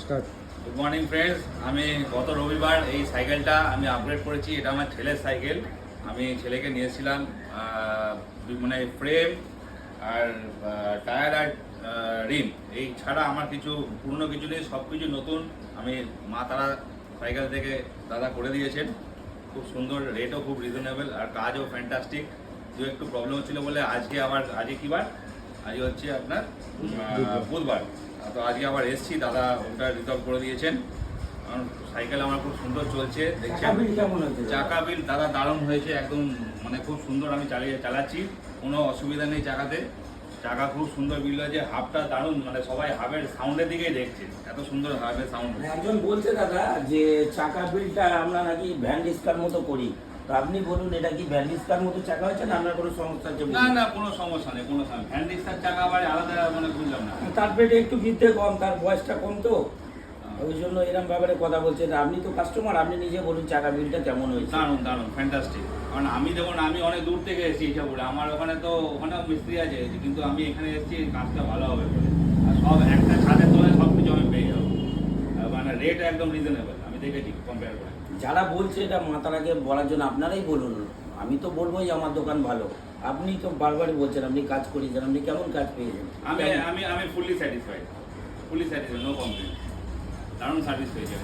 Start. Good morning friends, আমি গত রবিবার এই সাইকেলটা আমি আপগ্রেড করেছি। এটা আমার ছেলের সাইকেল। আমি ছেলেকে নিয়েছিলাম মানে ফ্রেম আর টায়ার আর রিম, এই ছাড়া আমার কিছু পুরনো কিছু নেই, সব কিছু নতুন। আমি মা তারা সাইকেল থেকে দাদা করে দিয়েছেন। খুব সুন্দর, রেটও খুব রিজনেবল আর কাজও ফ্যান্টাস্টিক। দু একটু প্রবলেম হচ্ছিলো বলে আজকে কি বার? আজকে হচ্ছে আপনার বুধবার। তো আজকে আবার এসছি, দাদা ওটা রিজলভ করে দিয়েছেন। কারণ সাইকেল আমার খুব সুন্দর চলছে, দেখছেন। চাকা বিল দাদা দারুণ হয়েছে, একদম মানে খুব সুন্দর। আমি চালাচ্ছি, কোনো অসুবিধা নেই চাকাতে। চাকা খুব সুন্দর বিল হয়েছে, হাবটা দারুণ, মানে সবাই হাবের সাউন্ডের দিকেই দেখছে, এত সুন্দর হাবের সাউন্ড। একজন বলছে দাদা যে চাকা বিলটা আমরা নাকি ভ্যান ডিস্কার মতো করি, তো আপনি বলুন এটা কি ভ্যান ডিস্কার মতো চাকা হয়েছে না আপনার কোনো সমস্যা হচ্ছে? না না, কোনো সমস্যা নেই, কোনো সমস্যা। ভ্যান ডিস্কার চাকা আবার আলাদা, মানে বুঝলাম না। তার পেটে একটু বৃদ্ধে কম, তার বয়সটা কম, তো ওই জন্য এরকম ব্যাপারে কথা বলছেন। আপনি তো কাস্টমার, আপনি নিজে বলুন চাকা বিলটা কেমন হয়েছে। দারুণ দারুণ ফ্যান্টাস্টিক। কারণ আমি দেখুন, আমি অনেক দূর থেকে এসেছি ইচ্ছাপুরে। আমার ওখানেও মিস্ত্রি আছে, কিন্তু আমি এখানে এসেছি কাজটা ভালো হবে বলে। আর সব একটা ছাদের তলায় সব কিছু আমি পেয়ে যাবো, মানে রেট একদম রিজনেবল। আমি দেখেছি কম্পেয়ার করে। যারা বলছে এটা মাতারাকে বলার জন্য আপনারাই বলুন। আমি তো বলবোই আমার দোকান ভালো। আপনি তো বারবারই বলছেন আপনি কাজ করিয়েছেন, আপনি কেমন কাজ পেয়েছেন? আমি আমি আমি ফুললি স্যাটিসফাইড, নো কমপ্লেন। দারুণ সার্ভিস পেয়েছি।